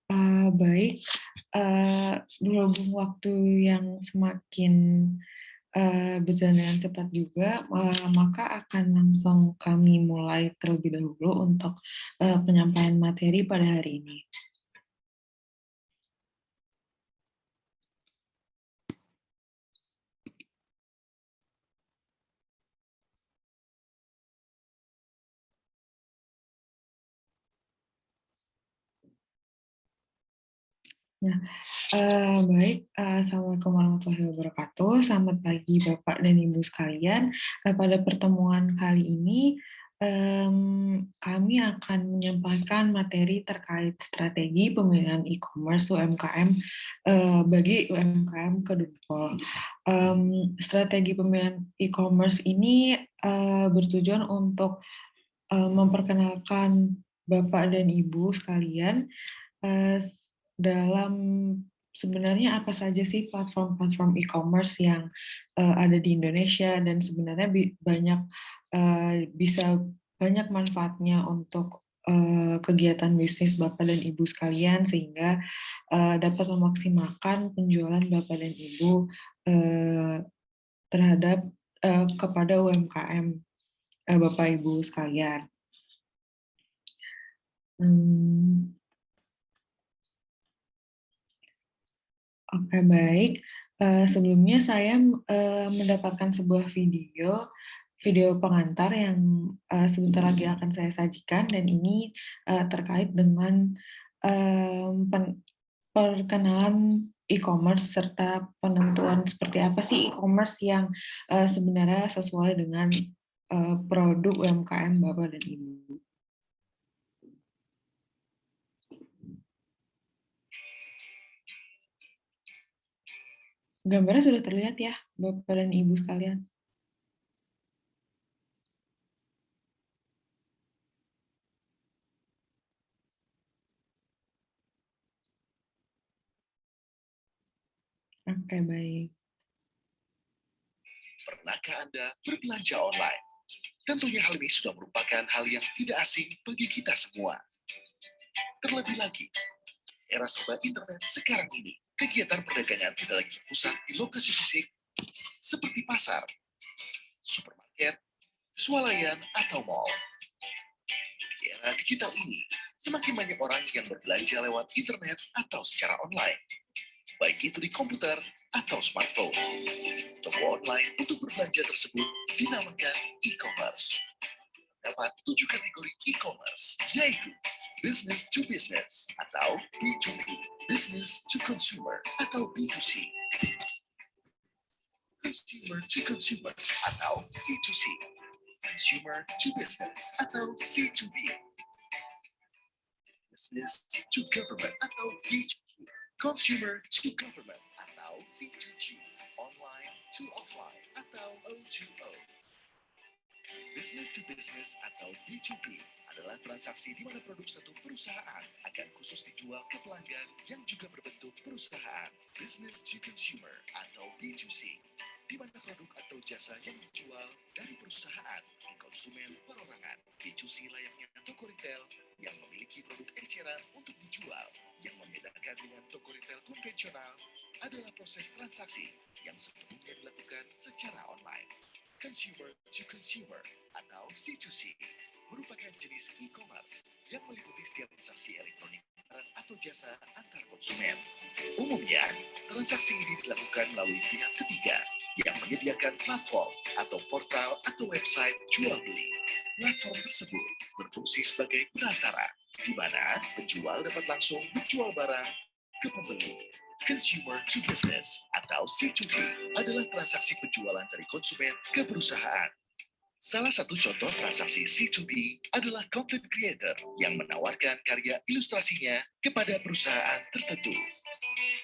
Baik, berhubung waktu yang semakin berjalan dengan cepat juga, maka akan langsung kami mulai terlebih dahulu untuk penyampaian materi pada hari ini. Nah, baik, Assalamualaikum warahmatullahi wabarakatuh. Selamat pagi Bapak dan Ibu sekalian. Pada pertemuan kali ini, kami akan menyampaikan materi terkait strategi pemilihan e-commerce UMKM bagi UMKM Kedungpol. Strategi pemilihan e-commerce ini bertujuan untuk memperkenalkan Bapak dan Ibu sekalian dalam sebenarnya apa saja sih platform-platform e-commerce yang ada di Indonesia, dan sebenarnya bisa banyak manfaatnya untuk kegiatan bisnis Bapak dan Ibu sekalian, sehingga dapat memaksimalkan penjualan Bapak dan Ibu terhadap kepada UMKM Bapak Ibu sekalian. Oke, baik. Sebelumnya saya mendapatkan sebuah video pengantar yang sebentar lagi akan saya sajikan, dan ini terkait dengan perkenalan e-commerce serta penentuan seperti apa sih e-commerce yang sebenarnya sesuai dengan produk UMKM Bapak dan Ibu. Gambarnya sudah terlihat ya, Bapak dan Ibu sekalian? Oke, baik. Pernahkah Anda berbelanja online? Tentunya hal ini sudah merupakan hal yang tidak asing bagi kita semua. Terlebih lagi, era serba internet sekarang ini, kegiatan perdagangan tidak lagi berpusat di lokasi fisik seperti pasar, supermarket, swalayan, atau mall. Di era digital ini, semakin banyak orang yang berbelanja lewat internet atau secara online, baik itu di komputer atau smartphone. Toko online untuk berbelanja tersebut dinamakan e-commerce. Dapat 7 kategori e-commerce, yaitu business to business atau B2B, business to consumer atau B2C, consumer to consumer atau C2C, consumer to business atau C2B, business to government atau B2G, consumer to government atau C2G, online to offline atau O2O. Business to business atau B2B adalah transaksi di mana produk satu perusahaan akan khusus dijual ke pelanggan yang juga berbentuk perusahaan. Business to consumer atau B2C, di mana produk atau jasa yang dijual dari perusahaan ke konsumen perorangan. B2C layaknya toko retail yang memiliki produk eceran untuk dijual. Yang membedakan dengan toko retail konvensional adalah proses transaksi yang sebelumnya dilakukan secara online. Consumer to consumer atau C2C merupakan jenis e-commerce yang meliputi setiap transaksi elektronik barang atau jasa antar konsumen. Umumnya, transaksi ini dilakukan melalui pihak ketiga yang menyediakan platform atau portal atau website jual beli. Platform tersebut berfungsi sebagai perantara, di mana penjual dapat langsung menjual barang ke pembeli. Consumer to business atau C2B adalah transaksi penjualan dari konsumen ke perusahaan. Salah satu contoh transaksi C2B adalah content creator yang menawarkan karya ilustrasinya kepada perusahaan tertentu.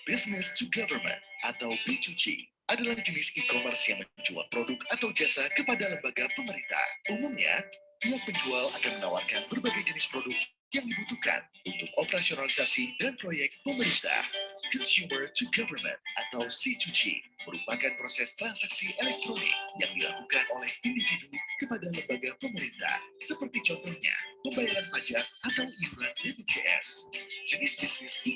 Business to government atau B2G adalah jenis e-commerce yang menjual produk atau jasa kepada lembaga pemerintah. Umumnya, pihak penjual akan menawarkan berbagai jenis produk yang dibutuhkan untuk operasionalisasi dan proyek pemerintah. Consumer to government atau C2G merupakan proses transaksi elektronik yang dilakukan oleh individu kepada lembaga pemerintah, seperti contohnya pembayaran pajak atau iuran BPJS. Jenis bisnis e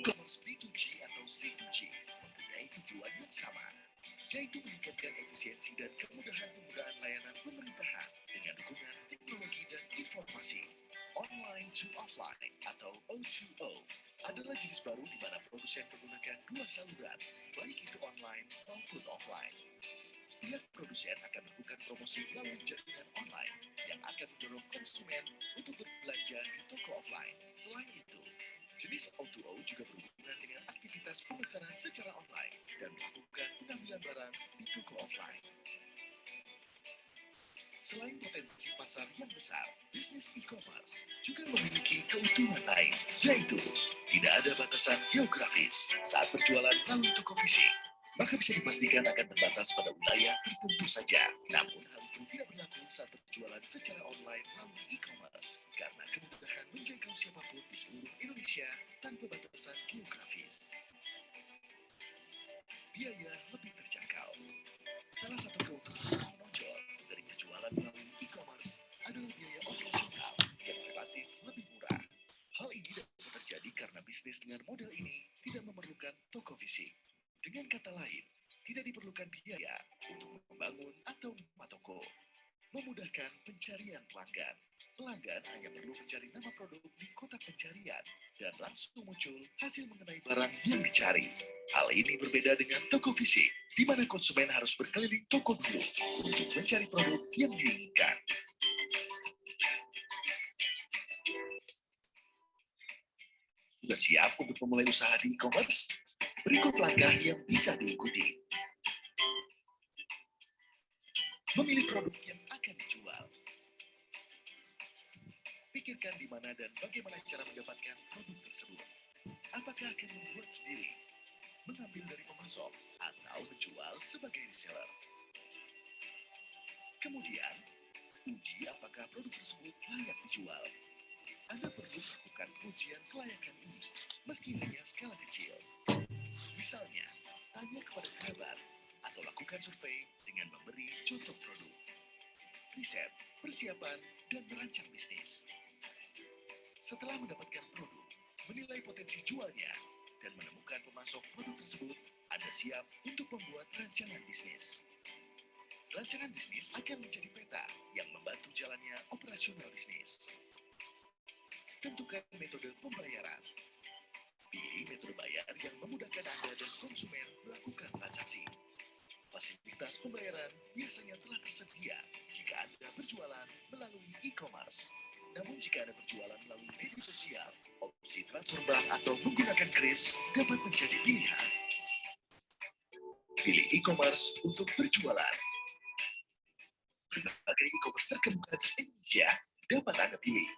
saluran, baik itu online maupun offline. Pihak produsen akan melakukan promosi melalui jaringan online yang akan mendorong konsumen untuk berbelanja di toko offline. Selain itu, jenis O2O juga berhubungan dengan aktivitas pemesanan secara online dan melakukan pengambilan barang di toko offline. Selain potensi pasar yang besar, bisnis e-commerce juga memiliki keuntungan lain, yaitu tidak ada batasan geografis saat berjualan melalui toko fisik. Maka bisa dipastikan akan terbatas pada wilayah tertentu saja. Namun hal itu tidak berlaku saat berjualan secara online melalui e-commerce, karena kemudahan menjangkau siapapun di seluruh Indonesia tanpa batasan geografis. Biaya lebih terjangkau. Salah satu keuntungan menonjol dari berjualan melalui e-commerce adalah biaya operasional yang relatif lebih murah. Hal ini dapat terjadi karena bisnis dengan model ini tidak memerlukan toko fisik. Dengan kata lain, tidak diperlukan biaya untuk membangun atau membuka toko. Memudahkan pencarian pelanggan. Pelanggan hanya perlu mencari nama produk di kotak pencarian dan langsung muncul hasil mengenai barang yang dicari. Hal ini berbeda dengan toko fisik, di mana konsumen harus berkeliling toko dulu untuk mencari produk yang diinginkan. Sudah siap untuk memulai usaha di e-commerce? Berikut langkah yang bisa diikuti. Memilih produk yang akan dijual. Pikirkan di mana dan bagaimana cara mendapatkan produk tersebut. Apakah akan membuat sendiri, mengambil dari pemasok, atau menjual sebagai reseller? Kemudian, uji apakah produk tersebut layak dijual. Anda perlu melakukan ujian kelayakan ini, meski hanya skala kecil. Misalnya, tanya kepada kerabat, atau lakukan survei dengan memberi contoh produk. Riset, persiapan, dan merancang bisnis. Setelah mendapatkan produk, menilai potensi jualnya, dan menemukan pemasok produk tersebut, Anda siap untuk membuat rancangan bisnis. Rancangan bisnis akan menjadi peta yang membantu jalannya operasional bisnis. Tentukan metode pembayaran. Pilih metode bayar yang memudahkan Anda dan konsumen melakukan transaksi. Fasilitas pembayaran biasanya telah tersedia jika Anda berjualan melalui e-commerce. Namun jika Anda berjualan melalui media sosial, opsi transfer bank atau menggunakan kris dapat menjadi pilihan. Pilih e-commerce untuk berjualan. Berbagai e-commerce terkemuka di Indonesia dapat Anda pilih.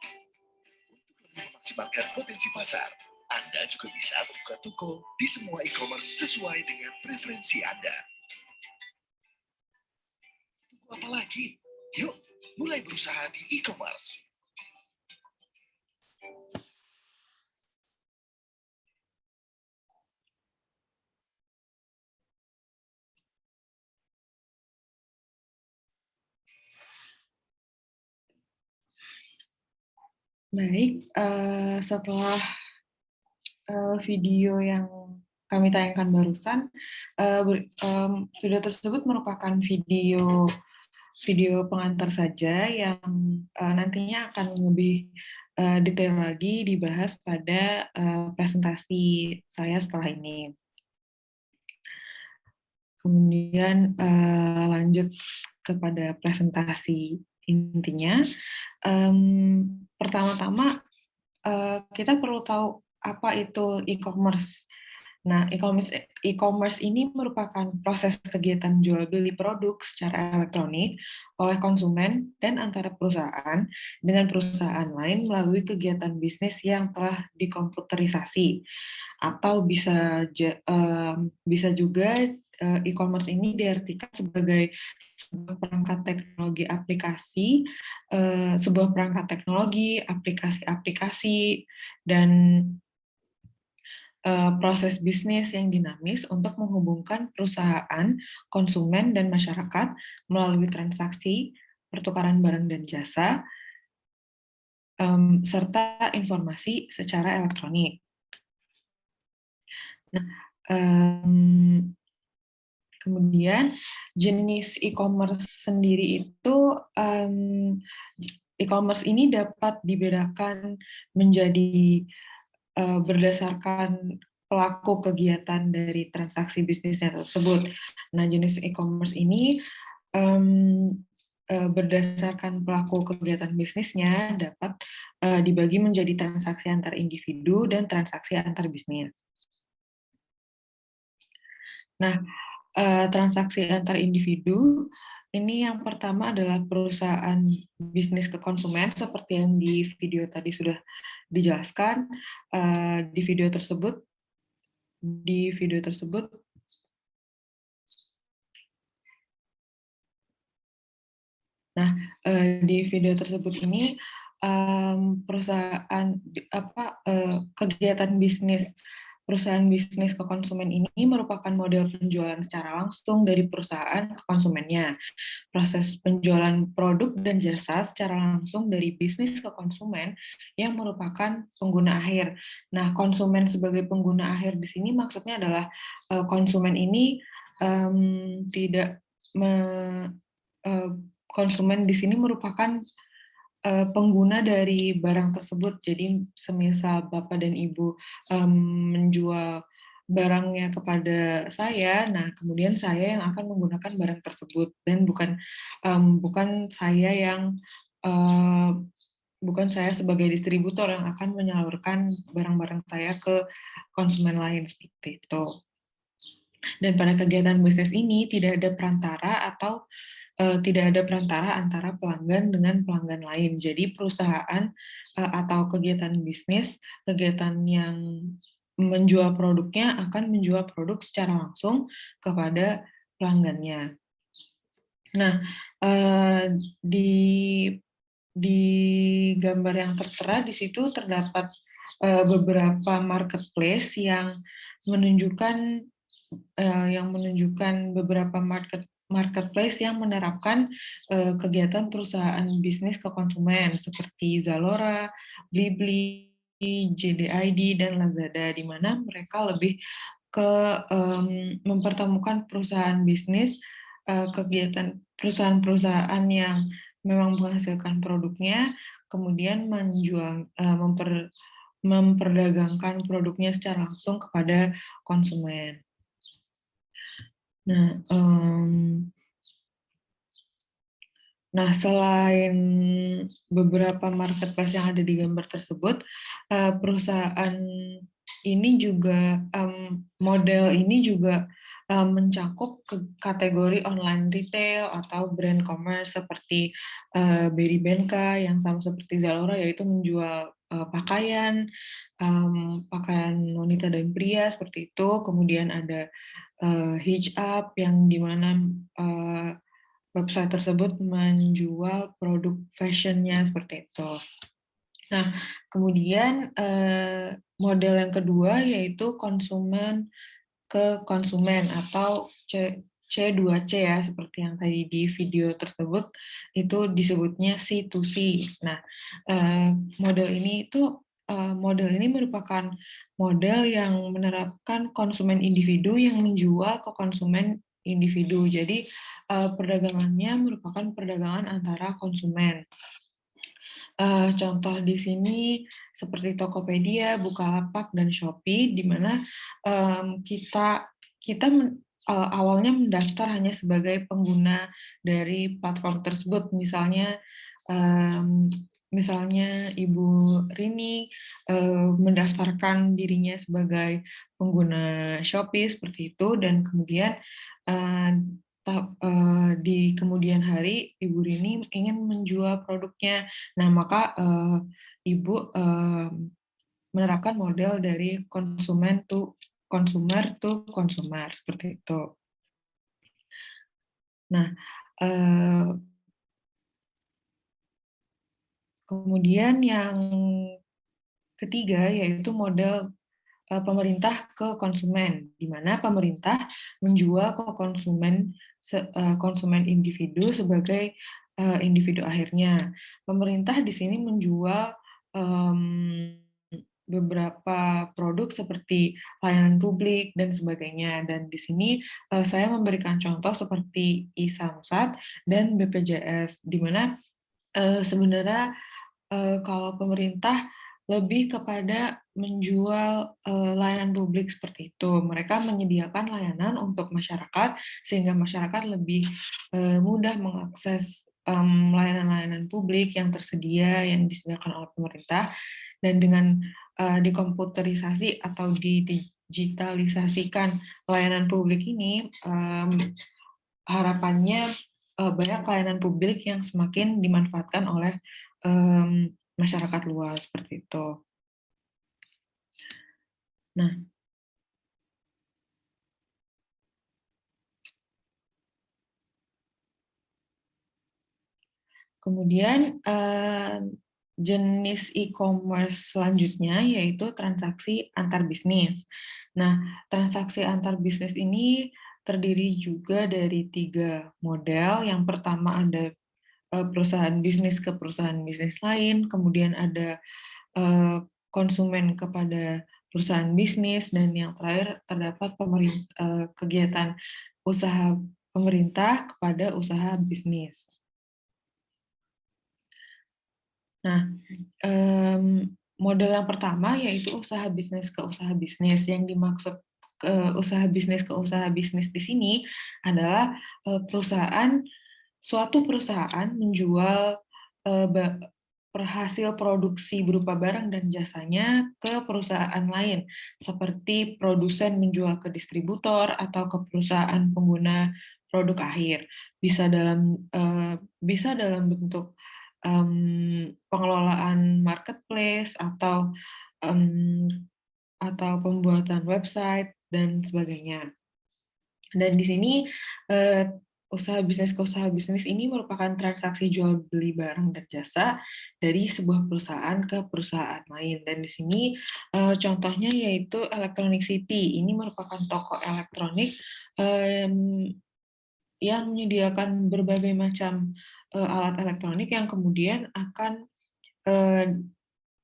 Untuk lebih memaksimalkan potensi pasar, Anda juga bisa membuka toko di semua e-commerce sesuai dengan preferensi Anda. Tunggu apa lagi? Yuk, mulai berusaha di e-commerce. Baik, setelah video yang kami tayangkan barusan, video tersebut merupakan video pengantar saja yang nantinya akan lebih detail lagi dibahas pada presentasi saya setelah ini. Kemudian lanjut kepada presentasi intinya. Pertama-tama kita perlu tahu apa itu e-commerce. Nah, e-commerce ini merupakan proses kegiatan jual beli produk secara elektronik oleh konsumen dan antara perusahaan dengan perusahaan lain melalui kegiatan bisnis yang telah dikomputerisasi. Atau bisa juga e-commerce ini diartikan sebagai sebuah perangkat teknologi aplikasi, dan proses bisnis yang dinamis untuk menghubungkan perusahaan, konsumen, dan masyarakat melalui transaksi, pertukaran barang dan jasa, serta informasi secara elektronik. Nah, kemudian jenis e-commerce sendiri itu, e-commerce ini dapat dibedakan menjadi berdasarkan pelaku kegiatan dari transaksi bisnisnya tersebut. Nah, jenis e-commerce ini berdasarkan pelaku kegiatan bisnisnya dapat dibagi menjadi transaksi antar individu dan transaksi antar bisnis. Nah, transaksi antar individu ini yang pertama adalah perusahaan bisnis ke konsumen seperti yang di video tadi sudah dijelaskan. Di video tersebut Nah, di video tersebut ini perusahaan kegiatan bisnis perusahaan bisnis ke konsumen ini merupakan model penjualan secara langsung dari perusahaan ke konsumennya. Proses penjualan produk dan jasa secara langsung dari bisnis ke konsumen yang merupakan pengguna akhir. Nah, konsumen sebagai pengguna akhir di sini maksudnya adalah konsumen ini tidak konsumen di sini merupakan pengguna dari barang tersebut. Jadi semisal Bapak dan Ibu menjual barangnya kepada saya, nah kemudian saya yang akan menggunakan barang tersebut dan bukan saya yang bukan saya sebagai distributor yang akan menyalurkan barang-barang saya ke konsumen lain seperti itu. Dan pada kegiatan bisnis ini tidak ada perantara atau tidak ada perantara antara pelanggan dengan pelanggan lain. Jadi perusahaan atau kegiatan bisnis, kegiatan yang menjual produknya akan menjual produk secara langsung kepada pelanggannya. Nah, di gambar yang tertera di situ terdapat beberapa marketplace yang menunjukkan beberapa marketplace yang menerapkan kegiatan perusahaan bisnis ke konsumen seperti Zalora, Blibli, JDID, dan Lazada, di mana mereka lebih ke mempertemukan perusahaan bisnis, kegiatan perusahaan-perusahaan yang memang menghasilkan produknya, kemudian memperdagangkan produknya secara langsung kepada konsumen. Nah, selain beberapa marketplace yang ada di gambar tersebut, perusahaan ini juga model ini juga mencakup kategori online retail atau brand commerce seperti Berry Benka yang sama seperti Zalora, yaitu menjual pakaian wanita dan pria seperti itu. Kemudian ada Hitch Up yang dimana website tersebut menjual produk fashionnya seperti itu. Nah, kemudian model yang kedua yaitu konsumen ke konsumen atau C2C ya, seperti yang tadi di video tersebut itu disebutnya C2C. Nah, model ini merupakan model yang menerapkan konsumen individu yang menjual ke konsumen individu. Jadi perdagangannya merupakan perdagangan antara konsumen. Contoh di sini seperti Tokopedia, Bukalapak, dan Shopee, di mana kita awalnya mendaftar hanya sebagai pengguna dari platform tersebut. Misalnya Ibu Rini mendaftarkan dirinya sebagai pengguna Shopee seperti itu, dan kemudian di kemudian hari Ibu Rini ingin menjual produknya. Nah, maka Ibu menerapkan model dari konsumen to consumer to consumer seperti itu. Nah, kemudian yang ketiga yaitu model pemerintah ke konsumen, di mana pemerintah menjual ke konsumen individu sebagai individu akhirnya. Pemerintah di sini menjual beberapa produk seperti layanan publik dan sebagainya. Dan di sini saya memberikan contoh seperti I-Samsat dan BPJS, di mana sebenarnya kalau pemerintah lebih kepada menjual layanan publik seperti itu. Mereka menyediakan layanan untuk masyarakat sehingga masyarakat lebih mudah mengakses layanan-layanan publik yang tersedia yang disediakan oleh pemerintah, dan dengan dikomputerisasi atau digitalisasikan layanan publik ini, harapannya banyak layanan publik yang semakin dimanfaatkan oleh masyarakat luas seperti itu. Nah, kemudian jenis e-commerce selanjutnya yaitu transaksi antar bisnis. Nah, transaksi antar bisnis ini terdiri juga dari 3 model. Yang pertama ada perusahaan bisnis ke perusahaan bisnis lain, kemudian ada konsumen kepada perusahaan bisnis, dan yang terakhir terdapat kegiatan usaha pemerintah kepada usaha bisnis. Nah, model yang pertama yaitu usaha bisnis ke usaha bisnis. Yang dimaksud ke usaha bisnis di sini adalah suatu perusahaan menjual hasil produksi berupa barang dan jasanya ke perusahaan lain, seperti produsen menjual ke distributor atau ke perusahaan pengguna produk akhir. Bisa dalam bentuk pengelolaan marketplace atau pembuatan website dan sebagainya. Dan di sini usaha bisnis ke usaha bisnis ini merupakan transaksi jual beli barang dan jasa dari sebuah perusahaan ke perusahaan lain. Dan di sini contohnya yaitu Electronic City. Ini merupakan toko elektronik yang menyediakan berbagai macam alat elektronik yang kemudian akan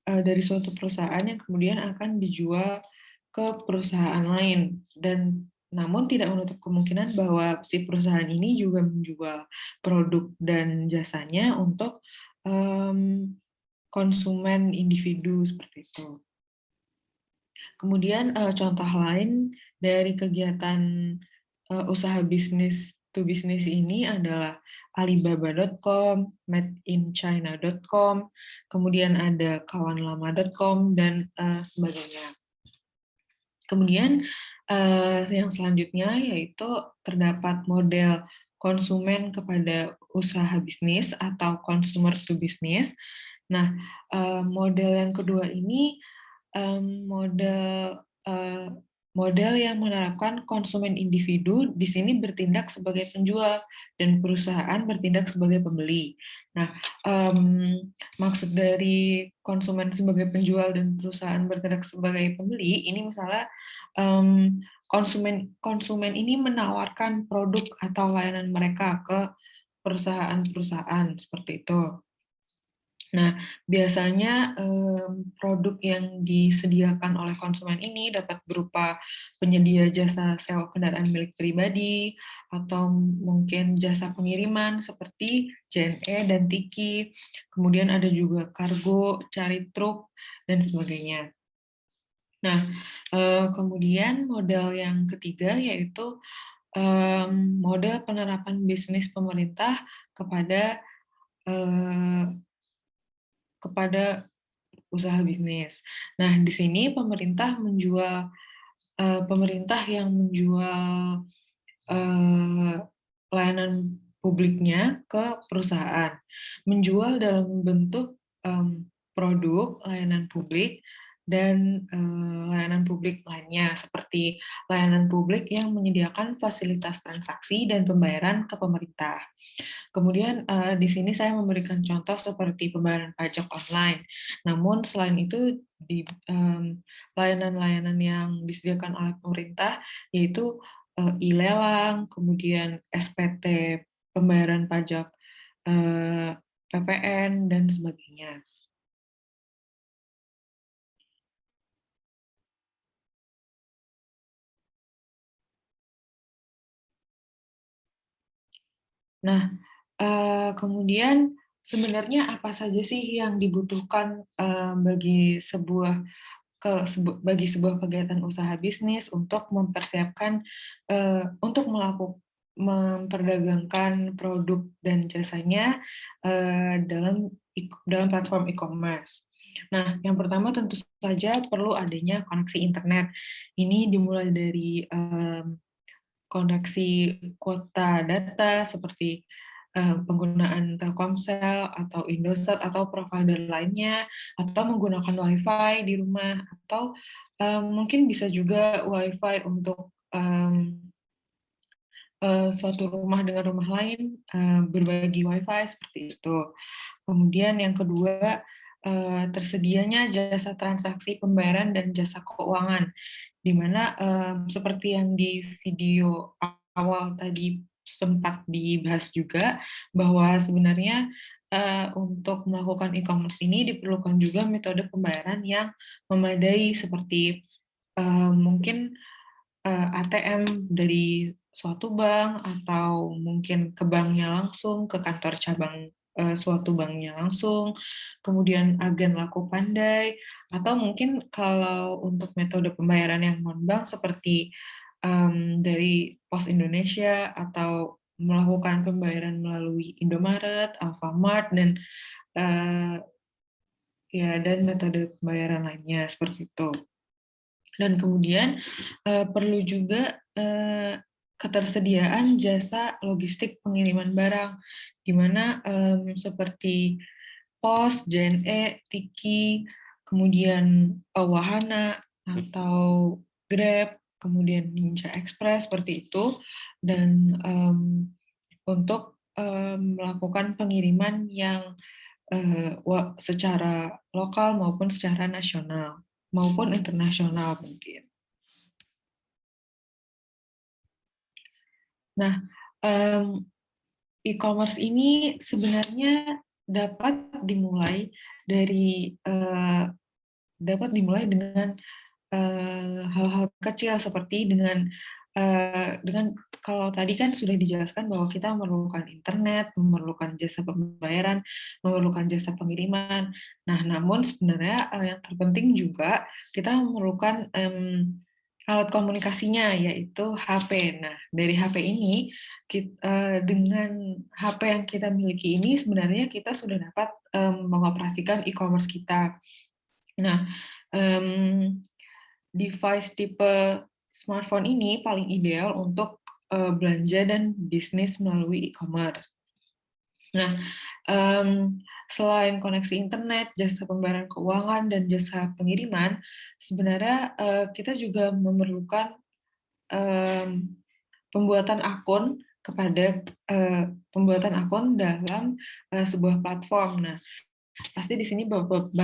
dari suatu perusahaan yang kemudian akan dijual ke perusahaan lain, dan namun tidak menutup kemungkinan bahwa si perusahaan ini juga menjual produk dan jasanya untuk konsumen individu seperti itu. Kemudian contoh lain dari kegiatan usaha bisnis to bisnis ini adalah Alibaba.com, madeinchina.com, kemudian ada kawanlama.com, dan sebagainya. Kemudian yang selanjutnya yaitu terdapat model konsumen kepada usaha bisnis atau consumer to business. Nah, model yang kedua ini model model yang menerapkan konsumen individu di sini bertindak sebagai penjual dan perusahaan bertindak sebagai pembeli. Nah, maksud dari konsumen sebagai penjual dan perusahaan bertindak sebagai pembeli ini misalnya konsumen ini menawarkan produk atau layanan mereka ke perusahaan-perusahaan seperti itu. Nah, biasanya produk yang disediakan oleh konsumen ini dapat berupa penyedia jasa sewa kendaraan milik pribadi, atau mungkin jasa pengiriman seperti JNE dan Tiki, kemudian ada juga kargo, cari truk, dan sebagainya. Nah, kemudian model yang ketiga yaitu model penerapan bisnis pemerintah kepada usaha bisnis. Nah, di sini pemerintah yang menjual layanan publiknya ke perusahaan, menjual dalam bentuk produk layanan publik dan layanan publik lainnya, seperti layanan publik yang menyediakan fasilitas transaksi dan pembayaran ke pemerintah. Kemudian di sini saya memberikan contoh seperti pembayaran pajak online. Namun selain itu di layanan-layanan yang disediakan oleh pemerintah yaitu e-lelang, kemudian SPT, pembayaran pajak PPN, dan sebagainya. Nah, kemudian sebenarnya apa saja sih yang dibutuhkan bagi sebuah kegiatan usaha bisnis untuk mempersiapkan untuk memperdagangkan produk dan jasanya dalam platform e-commerce. Nah, yang pertama tentu saja perlu adanya koneksi internet. Ini dimulai dari koneksi kuota data seperti penggunaan Telkomsel atau Indosat atau provider lainnya, atau menggunakan WiFi di rumah, atau mungkin bisa juga WiFi untuk suatu rumah dengan rumah lain berbagi WiFi seperti itu. Kemudian yang kedua, tersedianya jasa transaksi pembayaran dan jasa keuangan, di mana seperti yang di video awal tadi sempat dibahas juga, bahwa sebenarnya untuk melakukan e-commerce ini diperlukan juga metode pembayaran yang memadai seperti mungkin ATM dari suatu bank, atau mungkin ke banknya langsung, ke kantor cabang suatu banknya langsung, kemudian agen laku pandai, atau mungkin kalau untuk metode pembayaran yang non-bank seperti dari Pos Indonesia, atau melakukan pembayaran melalui Indomaret, Alfamart, dan uh, ya dan metode pembayaran lainnya seperti itu. Dan kemudian perlu juga ketersediaan jasa logistik pengiriman barang, di mana seperti Pos, JNE, Tiki, kemudian Wahana atau Grab, kemudian Ninja Express seperti itu, dan untuk melakukan pengiriman yang secara lokal maupun secara nasional maupun internasional mungkin. Nah, e-commerce ini sebenarnya dapat dimulai dengan hal-hal kecil, seperti dengan kalau tadi kan sudah dijelaskan bahwa kita memerlukan internet, memerlukan jasa pembayaran, memerlukan jasa pengiriman. Nah, namun sebenarnya yang terpenting juga kita memerlukan alat komunikasinya, yaitu HP. Nah, dari HP ini, dengan HP yang kita miliki ini, sebenarnya kita sudah dapat mengoperasikan e-commerce kita. Nah, device tipe smartphone ini paling ideal untuk belanja dan bisnis melalui e-commerce. Nah, selain koneksi internet, jasa pembayaran keuangan, dan jasa pengiriman, sebenarnya kita juga memerlukan pembuatan akun pembuatan akun dalam sebuah platform. Nah, pasti di sini Bapak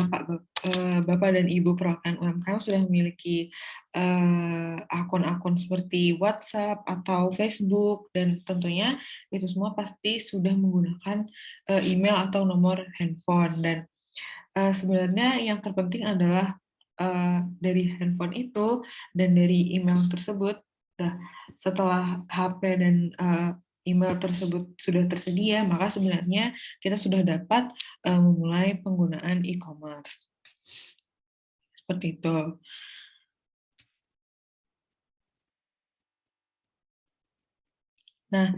dan Ibu perwakilan UMKM sudah memiliki akun-akun seperti WhatsApp atau Facebook, dan tentunya itu semua pasti sudah menggunakan email atau nomor handphone. Dan sebenarnya yang terpenting adalah dari handphone itu dan dari email tersebut. Nah, setelah HP dan email tersebut sudah tersedia, maka sebenarnya kita sudah dapat memulai penggunaan e-commerce. Seperti itu. Nah,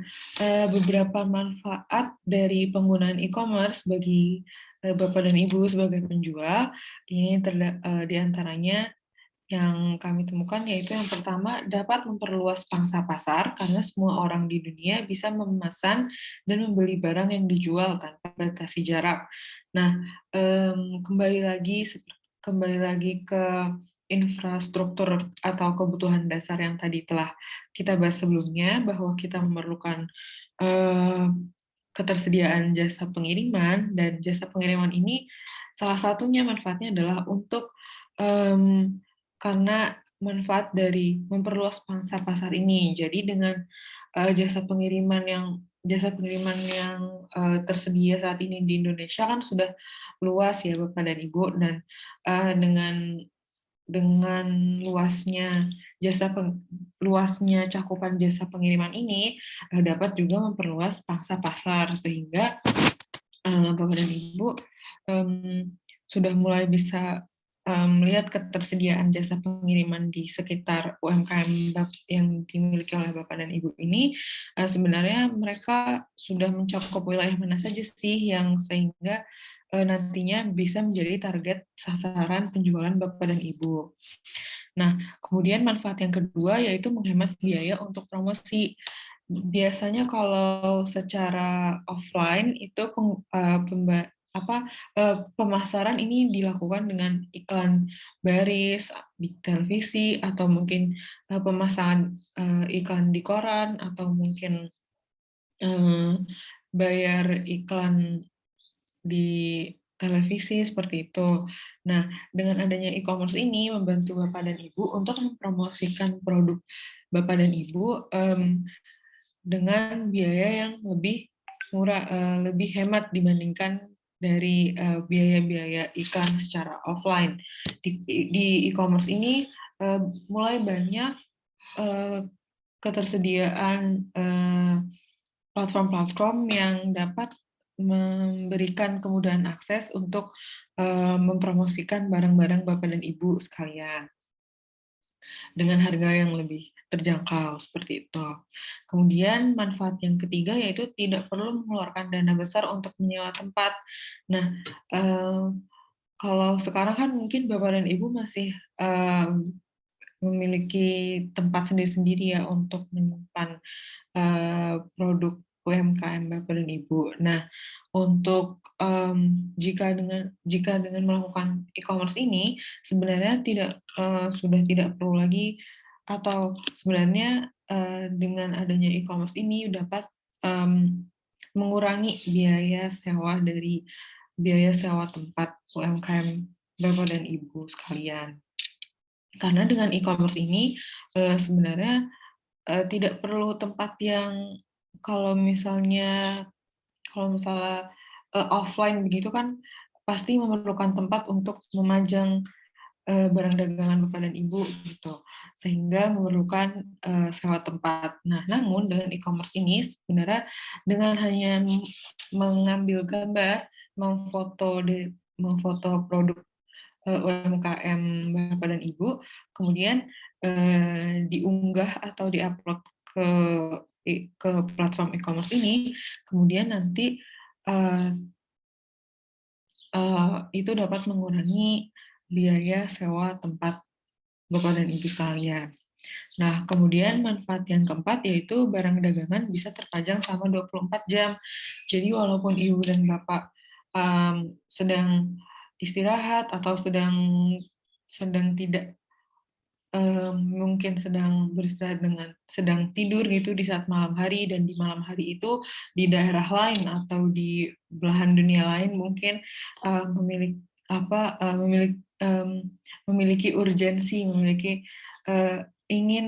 beberapa manfaat dari penggunaan e-commerce bagi Bapak dan Ibu sebagai penjual, ini di antaranya yang kami temukan, yaitu yang pertama, dapat memperluas pangsa pasar karena semua orang di dunia bisa memesan dan membeli barang yang dijual tanpa batasi jarak. Nah, kembali lagi ke infrastruktur atau kebutuhan dasar yang tadi telah kita bahas sebelumnya, bahwa kita memerlukan ketersediaan jasa pengiriman, dan jasa pengiriman ini salah satunya manfaatnya adalah untuk karena manfaat dari memperluas pangsa pasar ini. Jadi dengan jasa pengiriman yang tersedia saat ini di Indonesia kan sudah luas ya Bapak dan Ibu, dan dengan luasnya cakupan jasa pengiriman ini dapat juga memperluas pangsa pasar, sehingga Bapak dan Ibu sudah mulai bisa melihat ketersediaan jasa pengiriman di sekitar UMKM yang dimiliki oleh Bapak dan Ibu ini, sebenarnya mereka sudah mencakup wilayah mana saja sih yang sehingga nantinya bisa menjadi target sasaran penjualan Bapak dan Ibu. Nah, kemudian manfaat yang kedua yaitu menghemat biaya untuk promosi. Biasanya kalau secara offline itu pemasaran ini dilakukan dengan iklan baris di televisi atau mungkin pemasangan iklan di koran atau mungkin bayar iklan di televisi seperti itu. Nah, dengan adanya e-commerce ini membantu Bapak dan Ibu untuk mempromosikan produk Bapak dan Ibu dengan biaya yang lebih murah, lebih hemat dibandingkan dari biaya-biaya iklan secara offline. Di e-commerce ini mulai banyak ketersediaan platform-platform yang dapat memberikan kemudahan akses untuk mempromosikan barang-barang Bapak dan Ibu sekalian dengan harga yang lebih terjangkau seperti itu. Kemudian manfaat yang ketiga yaitu tidak perlu mengeluarkan dana besar untuk menyewa tempat. Nah, kalau sekarang kan mungkin Bapak dan Ibu masih memiliki tempat sendiri-sendiri ya untuk menyimpan produk UMKM Bapak dan Ibu. Nah, untuk jika dengan melakukan e-commerce ini sebenarnya sudah tidak perlu lagi atau sebenarnya dengan adanya e-commerce ini dapat mengurangi biaya sewa tempat UMKM Bapak dan Ibu sekalian. Karena dengan e-commerce ini sebenarnya tidak perlu tempat yang kalau misalnya offline begitu kan pasti memerlukan tempat untuk memajang barang dagangan Bapak dan Ibu gitu, sehingga memerlukan sewa tempat. Nah, namun dengan e-commerce ini sebenarnya dengan hanya mengambil gambar, memfoto produk UMKM Bapak dan Ibu, kemudian diunggah atau diupload ke platform e-commerce ini, kemudian nanti itu dapat mengurangi biaya sewa tempat Bapak dan Ibu sekalian. Nah, kemudian manfaat yang keempat yaitu barang dagangan bisa terpajang selama 24 jam. Jadi walaupun Ibu dan Bapak sedang istirahat atau sedang tidak mungkin sedang beristirahat sedang tidur gitu di saat malam hari, dan di malam hari itu di daerah lain atau di belahan dunia lain mungkin memiliki memiliki urgensi, ingin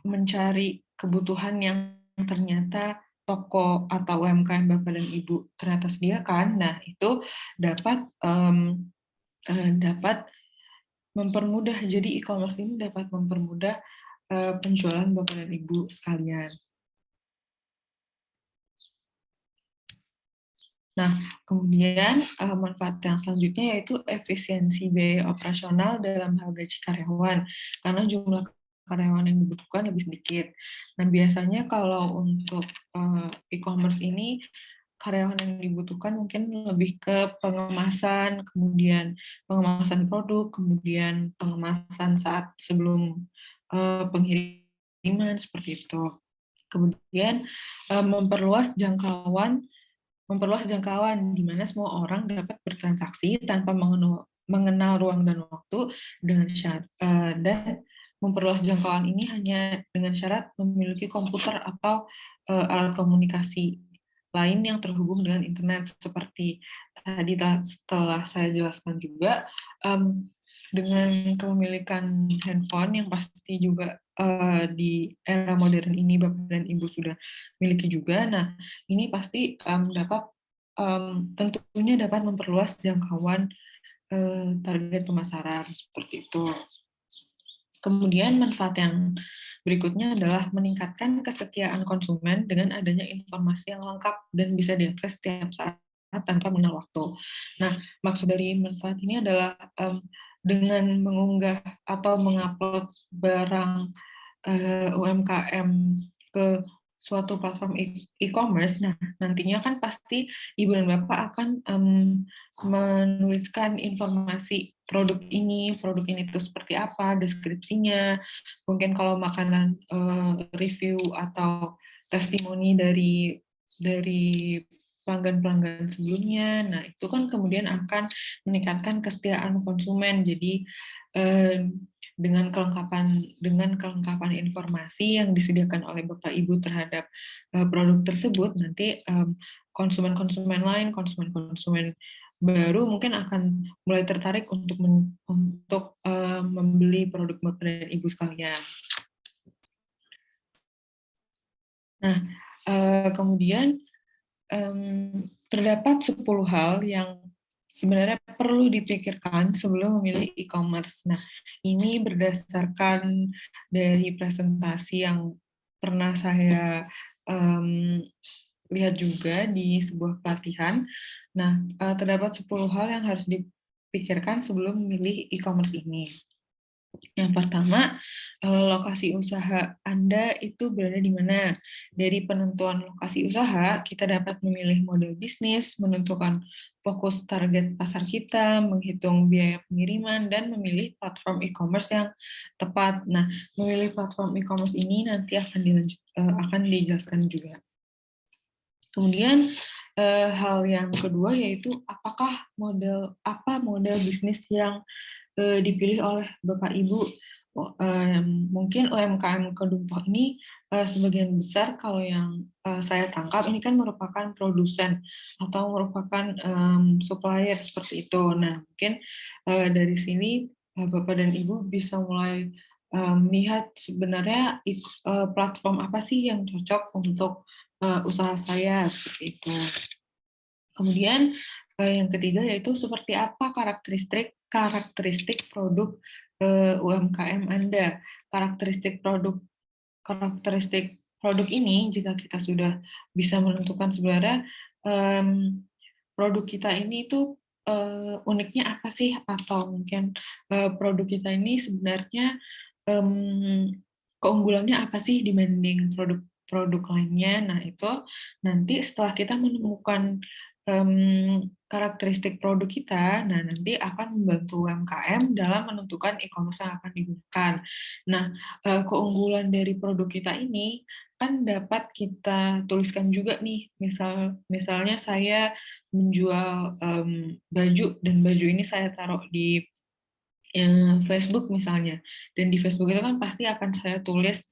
mencari kebutuhan yang ternyata toko atau UMKM Bapak dan Ibu ternyata sediakan. Nah, itu dapat mempermudah. Jadi e-commerce ini dapat mempermudah penjualan Bapak dan Ibu sekalian. Nah, kemudian manfaat yang selanjutnya yaitu efisiensi biaya operasional dalam hal gaji karyawan, karena jumlah karyawan yang dibutuhkan lebih sedikit. Nah, biasanya kalau untuk e-commerce ini karyawan yang dibutuhkan mungkin lebih ke pengemasan, kemudian pengemasan produk, kemudian pengemasan saat sebelum pengiriman seperti itu. Kemudian memperluas jangkauan di mana semua orang dapat bertransaksi tanpa mengenal ruang dan waktu dan memperluas jangkauan ini hanya dengan syarat memiliki komputer atau alat komunikasi lain yang terhubung dengan internet seperti tadi setelah saya jelaskan juga dengan kepemilikan handphone yang pasti juga di era modern ini Bapak dan Ibu sudah miliki juga. Nah, ini pasti tentunya dapat memperluas jangkauan target pemasaran seperti itu. Kemudian manfaat yang berikutnya adalah meningkatkan kesetiaan konsumen dengan adanya informasi yang lengkap dan bisa diakses setiap saat. tanpa mengenal waktu. Nah, maksud dari manfaat ini adalah dengan mengunggah atau mengupload barang UMKM ke suatu platform e-commerce, nah nantinya kan pasti ibu dan bapak akan menuliskan informasi produk ini itu seperti apa, deskripsinya, mungkin kalau makanan review atau testimoni dari pelanggan-pelanggan sebelumnya. Nah, itu kan kemudian akan meningkatkan kesetiaan konsumen. Jadi dengan kelengkapan informasi yang disediakan oleh Bapak Ibu terhadap produk tersebut, nanti konsumen-konsumen lain, konsumen-konsumen baru mungkin akan mulai tertarik untuk membeli produk Bapak dan Ibu sekalian. Nah, kemudian terdapat 10 hal yang sebenarnya perlu dipikirkan sebelum memilih e-commerce. Nah, ini berdasarkan dari presentasi yang pernah saya lihat juga di sebuah pelatihan. Nah, terdapat 10 hal yang harus dipikirkan sebelum memilih e-commerce ini. Yang pertama, lokasi usaha Anda itu berada di mana. Dari penentuan lokasi usaha, kita dapat memilih model bisnis, menentukan fokus target pasar kita, menghitung biaya pengiriman, dan memilih platform e-commerce yang tepat. Nah, memilih platform e-commerce ini nanti akan dijelaskan juga. Kemudian hal yang kedua yaitu apa model bisnis yang dipilih oleh Bapak Ibu. Mungkin UMKM Kedumpoh ini sebagian besar kalau yang saya tangkap ini kan merupakan produsen atau merupakan supplier seperti itu. Nah, mungkin dari sini Bapak dan Ibu bisa mulai melihat sebenarnya platform apa sih yang cocok untuk usaha saya seperti itu. Kemudian yang ketiga yaitu seperti apa karakteristik produk UMKM Anda. Karakteristik produk ini jika kita sudah bisa menentukan sebenarnya produk kita ini itu uniknya apa sih, atau mungkin produk kita ini sebenarnya keunggulannya apa sih dibanding produk lainnya. Nah, itu nanti setelah kita menemukan karakteristik produk kita, nah nanti akan membantu UMKM dalam menentukan e-commerce yang akan digunakan. Nah, keunggulan dari produk kita ini kan dapat kita tuliskan juga nih. Misalnya saya menjual baju, dan baju ini saya taruh di Facebook misalnya, dan di Facebook itu kan pasti akan saya tulis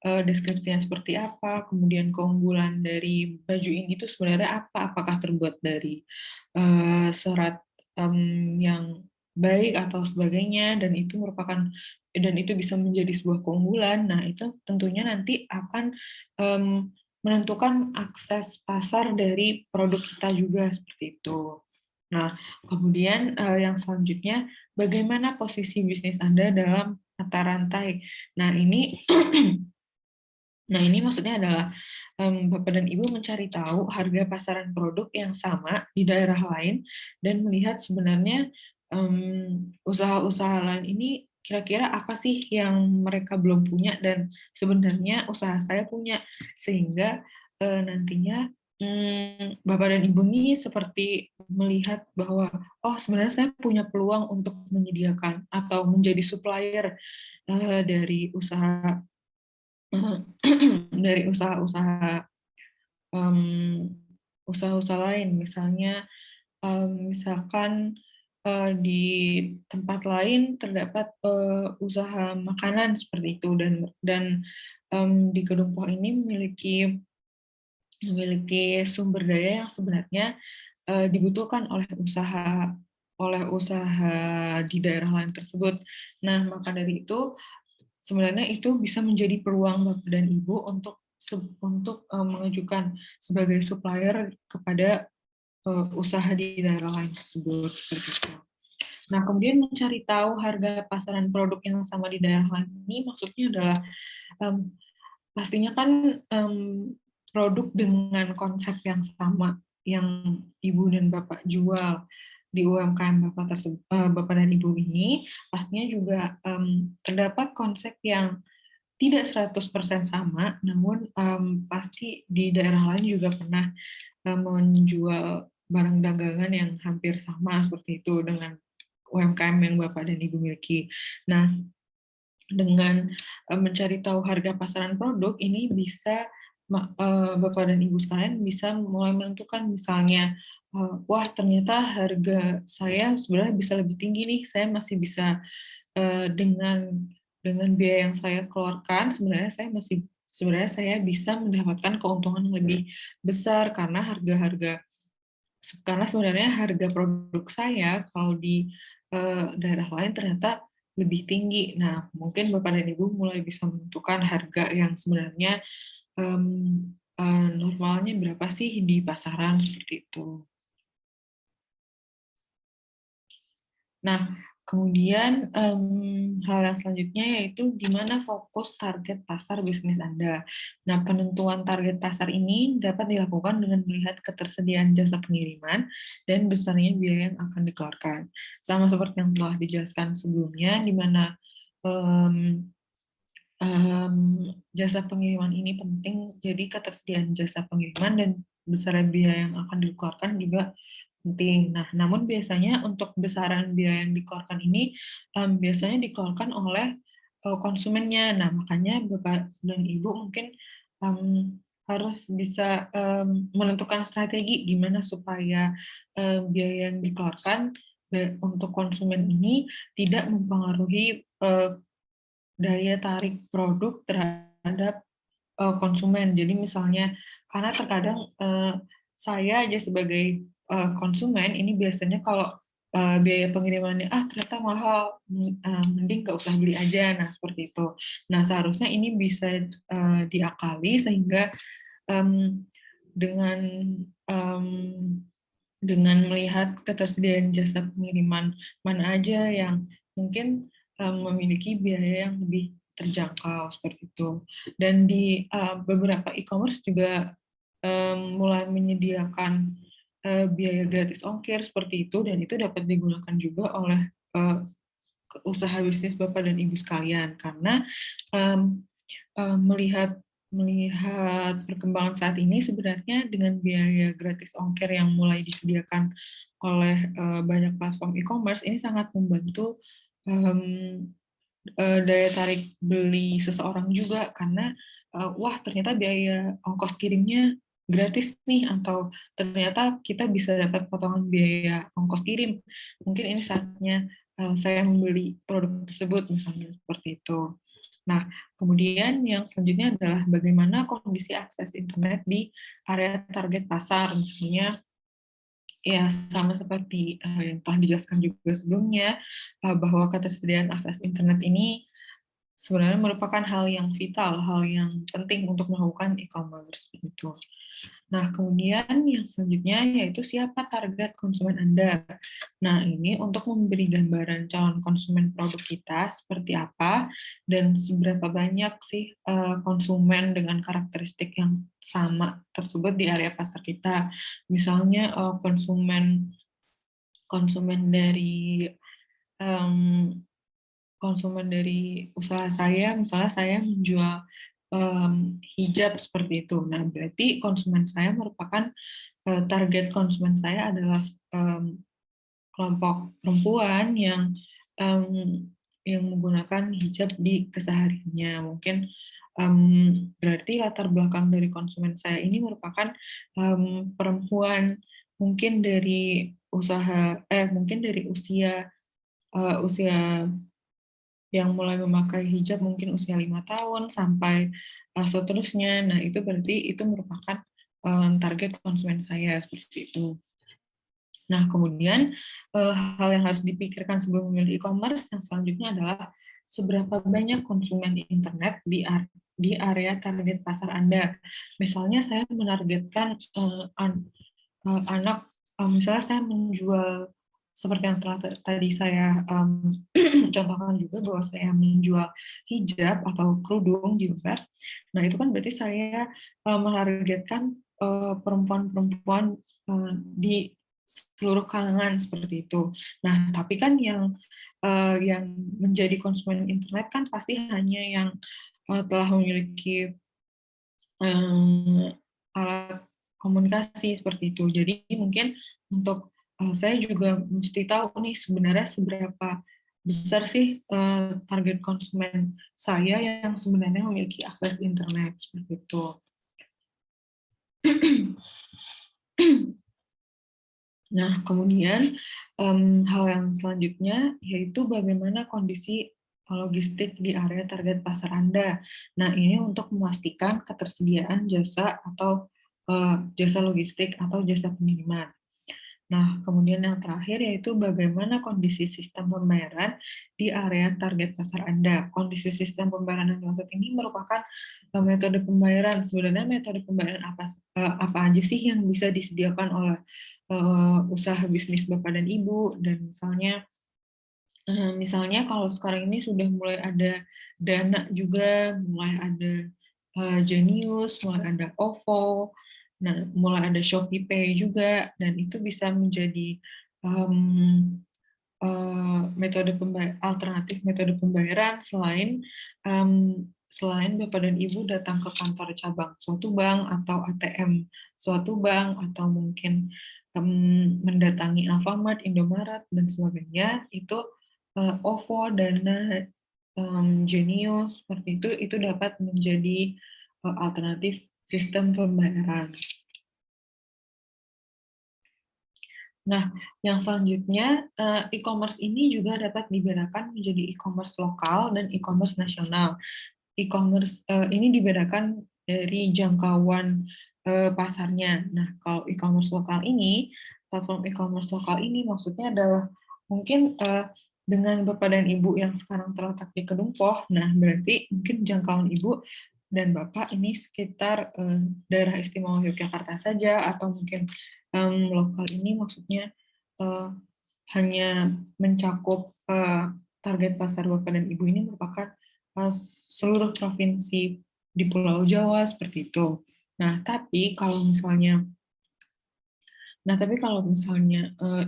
deskripsinya seperti apa, kemudian keunggulan dari baju ini itu sebenarnya apa, apakah terbuat dari serat yang baik atau sebagainya, dan itu bisa menjadi sebuah keunggulan. Nah, itu tentunya nanti akan menentukan akses pasar dari produk kita juga seperti itu. Nah, kemudian yang selanjutnya, bagaimana posisi bisnis Anda dalam mata rantai. Nah, ini maksudnya adalah Bapak dan Ibu mencari tahu harga pasaran produk yang sama di daerah lain dan melihat sebenarnya usaha-usaha lain ini kira-kira apa sih yang mereka belum punya dan sebenarnya usaha saya punya, sehingga nantinya Bapak dan Ibu ini seperti melihat bahwa oh sebenarnya saya punya peluang untuk menyediakan atau menjadi supplier dari dari usaha-usaha lain, misalkan di tempat lain terdapat usaha makanan seperti itu, dan di Kedungpoh ini memiliki sumber daya yang sebenarnya dibutuhkan oleh usaha di daerah lain tersebut. Nah, maka dari itu sebenarnya itu bisa menjadi peluang Bapak dan Ibu untuk mengajukan sebagai supplier kepada usaha di daerah lain tersebut seperti itu. Nah, kemudian mencari tahu harga pasaran produk yang sama di daerah lain ini maksudnya adalah pastinya kan produk dengan konsep yang sama yang Ibu dan Bapak jual di UMKM Bapak dan Ibu ini, pastinya juga terdapat konsep yang tidak 100% sama, namun pasti di daerah lain juga pernah menjual barang dagangan yang hampir sama seperti itu dengan UMKM yang Bapak dan Ibu miliki. Nah, dengan mencari tahu harga pasaran produk ini bisa Bapak dan Ibu sekalian bisa mulai menentukan misalnya wah ternyata harga saya sebenarnya bisa lebih tinggi nih, saya masih bisa dengan biaya yang saya keluarkan sebenarnya saya bisa mendapatkan keuntungan yang lebih besar karena sebenarnya harga produk saya kalau di daerah lain ternyata lebih tinggi. Nah, mungkin Bapak dan Ibu mulai bisa menentukan harga yang sebenarnya normalnya berapa sih di pasaran seperti itu. Nah, kemudian hal yang selanjutnya yaitu di mana fokus target pasar bisnis Anda. Nah, penentuan target pasar ini dapat dilakukan dengan melihat ketersediaan jasa pengiriman dan besarnya biaya yang akan dikeluarkan. Sama seperti yang telah dijelaskan sebelumnya, di mana um, jasa pengiriman ini penting, jadi ketersediaan jasa pengiriman dan besaran biaya yang akan dikeluarkan juga penting. Nah, namun biasanya untuk besaran biaya yang dikeluarkan ini biasanya dikeluarkan oleh konsumennya. Nah, makanya Bapak dan Ibu mungkin harus bisa menentukan strategi gimana supaya biaya yang dikeluarkan untuk konsumen ini tidak mempengaruhi daya tarik produk terhadap konsumen. Jadi misalnya, karena terkadang saya aja sebagai konsumen ini biasanya kalau biaya pengirimannya ternyata mahal, mending nggak usah beli aja. Nah seperti itu. Nah seharusnya ini bisa diakali sehingga um, dengan um, dengan melihat ketersediaan jasa pengiriman mana aja yang mungkin memiliki biaya yang lebih terjangkau seperti itu. Dan di beberapa e-commerce juga mulai menyediakan biaya gratis ongkir seperti itu, dan itu dapat digunakan juga oleh usaha bisnis Bapak dan Ibu sekalian, karena melihat melihat perkembangan saat ini sebenarnya dengan biaya gratis ongkir yang mulai disediakan oleh banyak platform e-commerce ini sangat membantu daya tarik beli seseorang juga, karena wah ternyata biaya ongkos kirimnya gratis nih, atau ternyata kita bisa dapat potongan biaya ongkos kirim, mungkin ini saatnya saya membeli produk tersebut misalnya seperti itu. Nah, kemudian yang selanjutnya adalah bagaimana kondisi akses internet di area target pasar. Misalnya, ya sama seperti yang telah dijelaskan juga sebelumnya, bahwa ketersediaan akses internet ini sebenarnya merupakan hal yang vital, hal yang penting untuk melakukan e-commerce begitu. Nah, kemudian yang selanjutnya yaitu siapa target konsumen Anda. Nah, ini untuk memberi gambaran calon konsumen produk kita seperti apa dan seberapa banyak sih konsumen dengan karakteristik yang sama tersebut di area pasar kita. Misalnya konsumen konsumen dari um, konsumen dari usaha saya, misalnya saya menjual hijab seperti itu. Nah, berarti konsumen saya merupakan target konsumen saya adalah kelompok perempuan yang menggunakan hijab di kesehariannya. Mungkin berarti latar belakang dari konsumen saya ini merupakan perempuan mungkin dari mungkin dari usia yang mulai memakai hijab mungkin usia 5 tahun sampai seterusnya. Nah, itu berarti itu merupakan target konsumen saya seperti itu. Nah, kemudian hal yang harus dipikirkan sebelum memilih e-commerce yang selanjutnya adalah seberapa banyak konsumen internet di area target pasar Anda. Misalnya saya menargetkan anak, misalnya saya menjual seperti yang telah tadi saya contohkan juga, bahwa saya menjual hijab atau kerudung jilbab. Nah, itu kan berarti saya menargetkan perempuan-perempuan di seluruh kalangan seperti itu. Nah, tapi kan yang menjadi konsumen internet kan pasti hanya yang telah memiliki alat komunikasi seperti itu. Jadi mungkin untuk saya juga mesti tahu nih sebenarnya seberapa besar sih target konsumen saya yang sebenarnya memiliki akses internet seperti itu. Nah, kemudian hal yang selanjutnya yaitu bagaimana kondisi logistik di area target pasar Anda. Nah, ini untuk memastikan ketersediaan jasa atau jasa logistik atau jasa pengiriman. Nah, kemudian yang terakhir yaitu bagaimana kondisi sistem pembayaran di area target pasar Anda. Kondisi sistem pembayaran yang dimaksud ini merupakan metode pembayaran. Sebenarnya metode pembayaran apa aja sih yang bisa disediakan oleh usaha bisnis Bapak dan Ibu, dan misalnya kalau sekarang ini sudah mulai ada Dana juga, mulai ada Genius, mulai ada OVO, nah mulai ada Shopee Pay juga, dan itu bisa menjadi um, alternatif metode pembayaran selain Bapak dan Ibu datang ke kantor cabang suatu bank atau ATM suatu bank, atau mungkin mendatangi Alfamart, Indomaret, dan sebagainya. Itu OVO, Dana, Genius, seperti itu dapat menjadi alternatif sistem pembayaran. Nah, yang selanjutnya, e-commerce ini juga dapat dibedakan menjadi e-commerce lokal dan e-commerce nasional. E-commerce ini dibedakan dari jangkauan pasarnya. Nah, kalau e-commerce lokal ini, platform e-commerce lokal ini maksudnya adalah mungkin dengan Bapak dan Ibu yang sekarang terletak di Kedungpoh, nah berarti mungkin jangkauan Ibu dan Bapak ini sekitar daerah istimewa Yogyakarta saja, atau mungkin lokal ini maksudnya uh, hanya mencakup target pasar Bapak dan Ibu ini merupakan seluruh provinsi di Pulau Jawa seperti itu. Nah, tapi kalau misalnya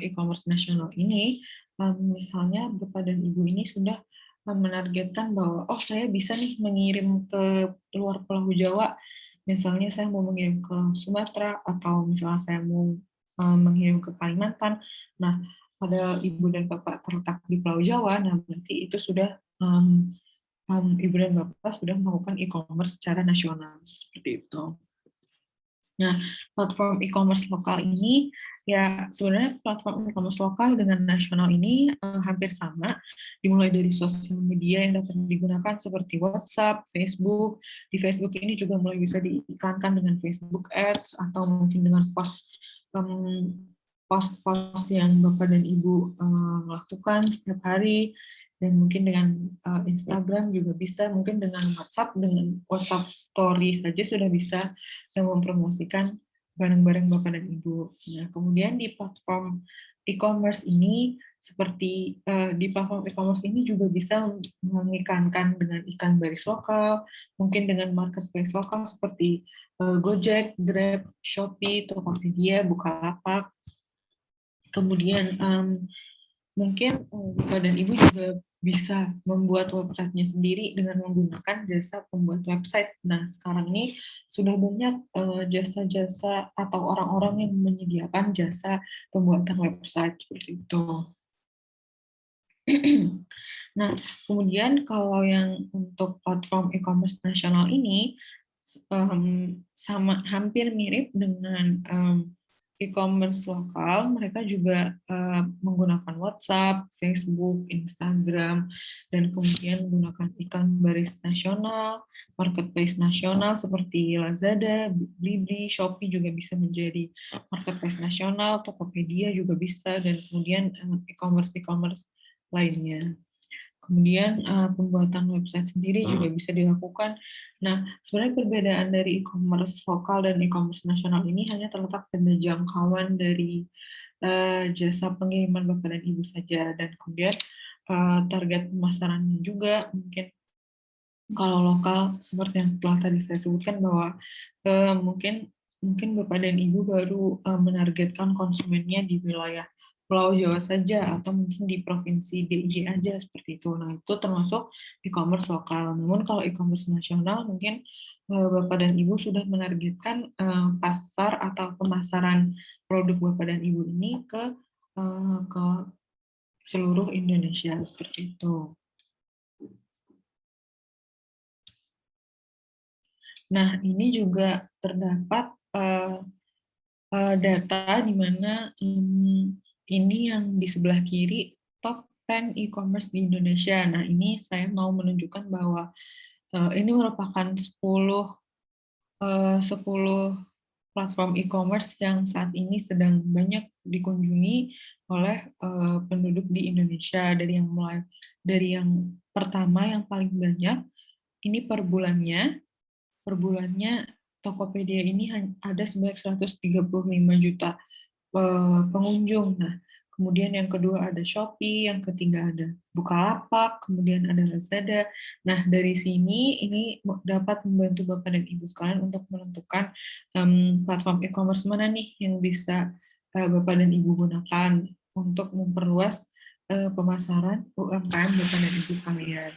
e-commerce nasional ini, misalnya Bapak dan Ibu ini sudah menargetkan bahwa, oh saya bisa nih mengirim ke luar Pulau Jawa, misalnya saya mau mengirim ke Sumatera, atau misalnya saya mau mengirim ke Kalimantan. Nah, padahal Ibu dan Bapak terletak di Pulau Jawa, nah berarti itu sudah Ibu dan Bapak sudah melakukan e-commerce secara nasional, seperti itu. Nah, platform e-commerce lokal ini, ya sebenarnya platform e-commerce lokal dengan nasional ini hampir sama, dimulai dari sosial media yang dapat digunakan seperti WhatsApp, Facebook. Di Facebook ini juga mulai bisa diiklankan dengan Facebook Ads, atau mungkin dengan post-post yang Bapak dan Ibu lakukan setiap hari, dan mungkin dengan Instagram juga bisa, mungkin dengan WhatsApp Story saja sudah bisa yang mempromosikan barang-barang Bapak dan Ibu. Nah, kemudian di platform e-commerce ini, di platform e-commerce ini juga bisa mengiklankan dengan iklan baris lokal, mungkin dengan marketplace lokal seperti Gojek, Grab, Shopee, Tokopedia, Bukalapak. Kemudian mungkin Bapak dan Ibu juga bisa membuat websitenya sendiri dengan menggunakan jasa pembuat website. Nah, sekarang ini sudah banyak jasa-jasa atau orang-orang yang menyediakan jasa pembuatan website seperti itu. Nah, kemudian kalau yang untuk platform e-commerce nasional ini hampir mirip dengan e-commerce lokal. Mereka juga menggunakan WhatsApp, Facebook, Instagram, dan kemudian menggunakan iklan baris nasional, marketplace nasional seperti Lazada, Blibli, Shopee juga bisa menjadi marketplace nasional, Tokopedia juga bisa, dan kemudian e-commerce lainnya. Kemudian pembuatan website sendiri juga bisa dilakukan. Nah, sebenarnya perbedaan dari e-commerce lokal dan e-commerce nasional ini hanya terletak pada jangkauan dari jasa pengiriman Bapak dan Ibu saja, dan kemudian target pemasarannya juga. Mungkin kalau lokal seperti yang telah tadi saya sebutkan bahwa mungkin mungkin Bapak dan Ibu baru menargetkan konsumennya di wilayah Pulau Jawa saja atau mungkin di provinsi DIY aja seperti itu. Nah, itu termasuk e-commerce lokal. Namun kalau e-commerce nasional mungkin Bapak dan Ibu sudah menargetkan pasar atau pemasaran produk Bapak dan Ibu ini ke seluruh Indonesia seperti itu. Nah, ini juga terdapat data di mana ini yang di sebelah kiri top 10 e-commerce di Indonesia. Nah, ini saya mau menunjukkan bahwa ini merupakan 10 platform e-commerce yang saat ini sedang banyak dikunjungi oleh penduduk di Indonesia, dari yang pertama yang paling banyak ini per bulannya Tokopedia ini ada sebanyak 135 juta pengunjung. Nah, kemudian yang kedua ada Shopee, yang ketiga ada Bukalapak, kemudian ada Lazada. Nah, dari sini ini dapat membantu Bapak dan Ibu sekalian untuk menentukan platform e-commerce mana nih yang bisa Bapak dan Ibu gunakan untuk memperluas pemasaran UMKM Bapak dan Ibu sekalian.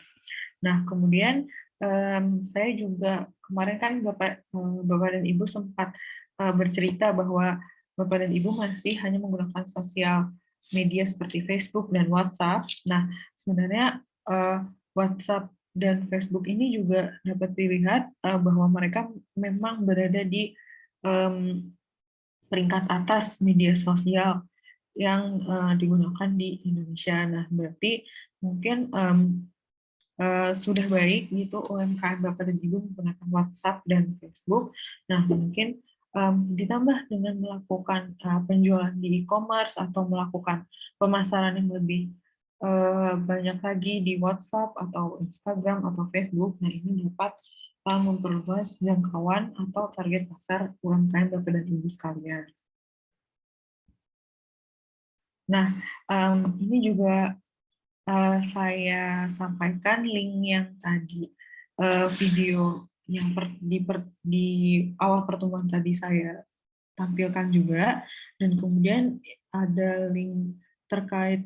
Nah, kemudian saya juga kemarin kan Bapak dan Ibu sempat bercerita bahwa Bapak dan Ibu masih hanya menggunakan sosial media seperti Facebook dan WhatsApp. Nah, sebenarnya WhatsApp dan Facebook ini juga dapat dilihat bahwa mereka memang berada di em, peringkat atas media sosial yang digunakan di Indonesia. Nah, berarti mungkin sudah baik gitu UMKM Bapak dan Ibu menggunakan WhatsApp dan Facebook. Nah, mungkin ditambah dengan melakukan penjualan di e-commerce atau melakukan pemasaran yang lebih banyak lagi di WhatsApp atau Instagram atau Facebook. Nah, ini dapat memperluas jangkauan atau target pasar UMKM Bapak dan Ibu sekalian. Nah, ini juga saya sampaikan link yang tadi video yang di awal pertemuan tadi saya tampilkan juga, dan kemudian ada link terkait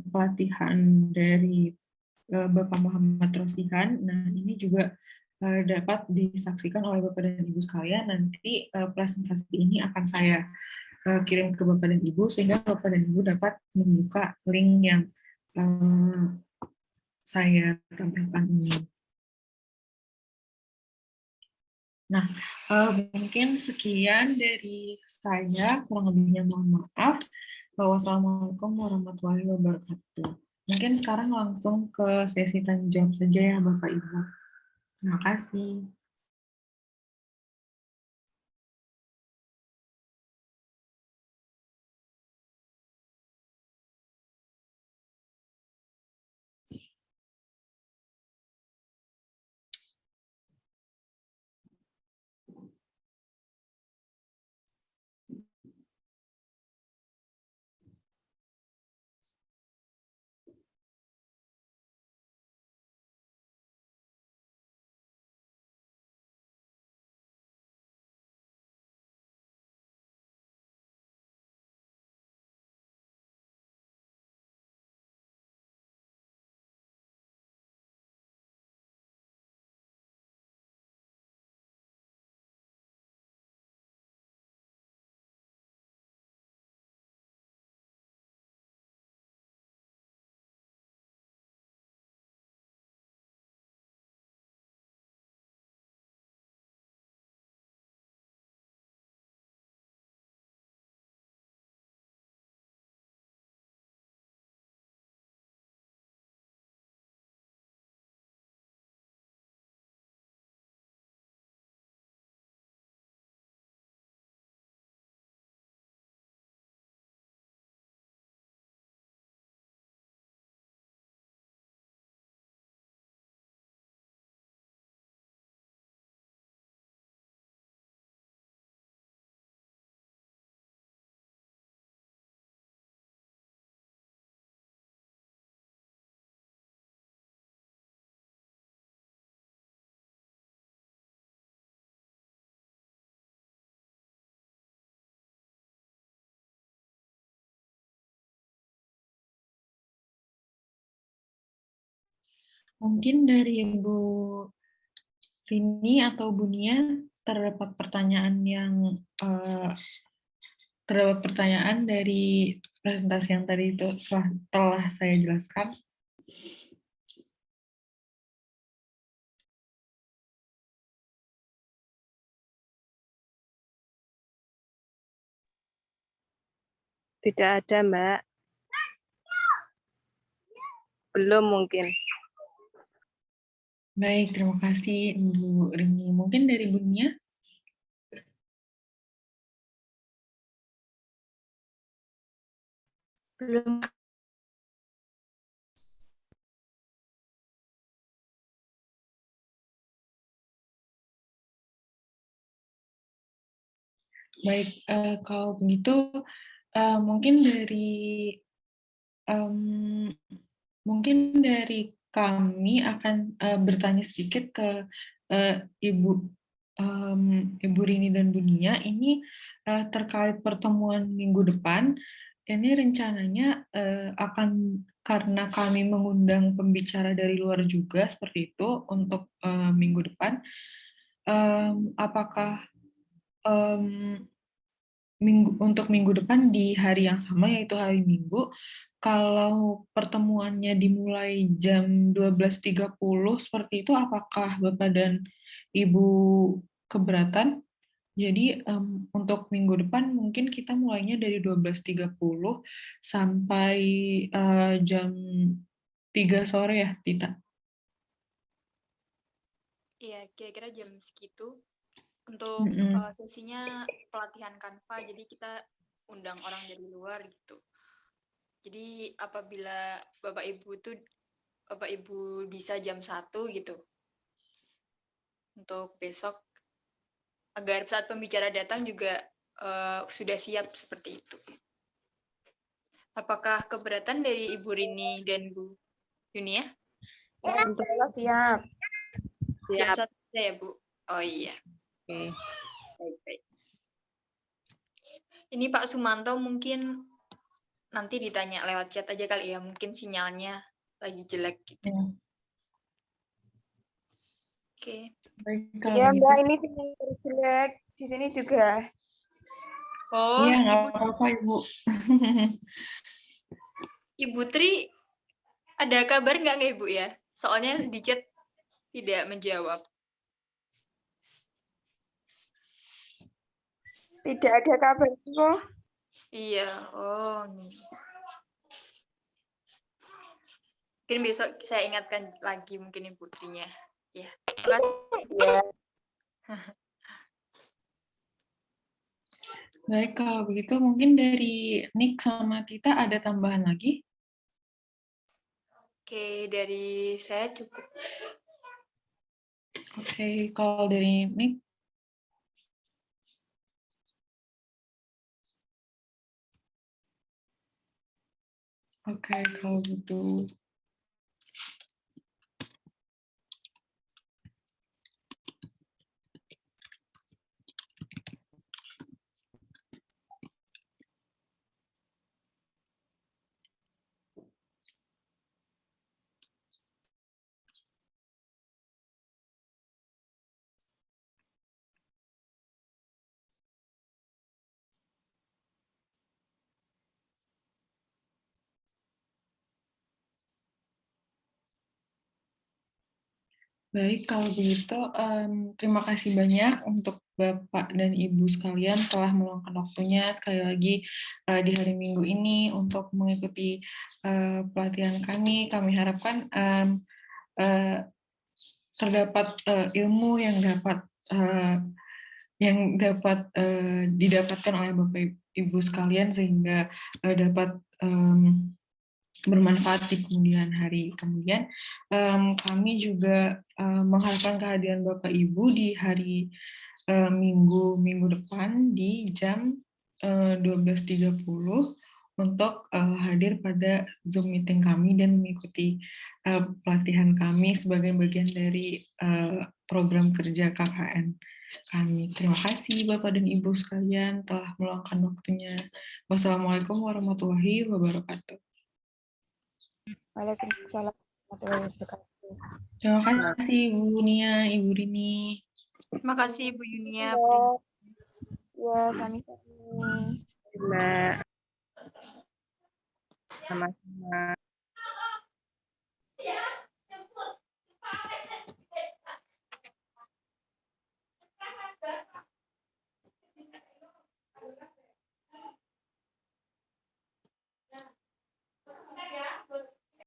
pelatihan dari Bapak Muhammad Rosihan. Nah, ini juga dapat disaksikan oleh Bapak dan Ibu sekalian. Nanti presentasi ini akan saya kirim ke Bapak dan Ibu sehingga Bapak dan Ibu dapat membuka link yang eh, saya tampilkan ini. Nah, mungkin sekian dari saya, kurang lebihnya mohon maaf. Wassalamualaikum warahmatullahi wabarakatuh. Mungkin sekarang langsung ke sesi tanya jawab saja ya Bapak Ibu. Terima kasih. Mungkin dari Ibu Rini atau Bunia terdapat pertanyaan terdapat pertanyaan dari presentasi yang tadi itu telah saya jelaskan. Tidak ada, Mbak. Belum mungkin. Baik, terima kasih Ibu Rini. Mungkin dari Bunia? Belum. Baik, kalau begitu mungkin kami akan bertanya sedikit ke Ibu Ibu Rini dan Bunia ini terkait pertemuan minggu depan. Ini rencananya akan karena kami mengundang pembicara dari luar juga seperti itu untuk minggu depan. Apakah untuk minggu depan di hari yang sama yaitu hari Minggu, kalau pertemuannya dimulai jam 12.30 seperti itu, apakah Bapak dan Ibu keberatan? Jadi untuk minggu depan mungkin kita mulainya dari 12.30 sampai jam 3 sore ya, Tita? Iya, kira-kira jam segitu. Untuk Mm-mm. sesinya pelatihan Canva, jadi kita undang orang dari luar gitu. Jadi apabila Bapak Ibu bisa jam 1 gitu. Untuk besok agar saat pembicara datang juga sudah siap seperti itu. Apakah keberatan dari Ibu Rini dan Bu Yunia? Insya siap. Jam Siap. 1 ya, Bu? Oh iya. Oke. Baik-baik. Ini Pak Sumanto mungkin nanti ditanya lewat chat aja kali ya, mungkin sinyalnya lagi jelek gitu. Ya. Oke. Baik, kalau Iya, gitu. Mbak, ini sinyal jelek. Di sini juga. Oh, Iya, nggak apa-apa, Ibu. Ibu Tri ada kabar nggak Ibu ya? Soalnya di chat tidak menjawab. Tidak ada kabar kok. Iya, oh nih. Mungkin besok saya ingatkan lagi mungkin Ibu Trinya. Ya. Ya. Baik, kalau begitu mungkin dari Nick sama Tita ada tambahan lagi? Oke, dari saya cukup. Oke, kalau dari Nick? Oke, kalau gitu. Baik, kalau begitu terima kasih banyak untuk Bapak dan Ibu sekalian telah meluangkan waktunya sekali lagi di hari Minggu ini untuk mengikuti pelatihan kami. Kami harapkan terdapat ilmu yang dapat didapatkan oleh Bapak Ibu sekalian sehingga dapat bermanfaat di kemudian hari. Kemudian kami juga mengharapkan kehadiran Bapak Ibu di hari minggu depan di jam 12.30 untuk hadir pada Zoom meeting kami dan mengikuti pelatihan kami sebagai bagian dari program kerja KKN kami. Terima kasih Bapak dan Ibu sekalian telah meluangkan waktunya. Wassalamualaikum warahmatullahi wabarakatuh. Waalaikumsalam warahmatullahi wabarakatuh. Terima kasih Ibu Nia, Ibu Rini. Terima kasih Bu Yunia. Ya, sami-sami. Mbak. Sama-sama.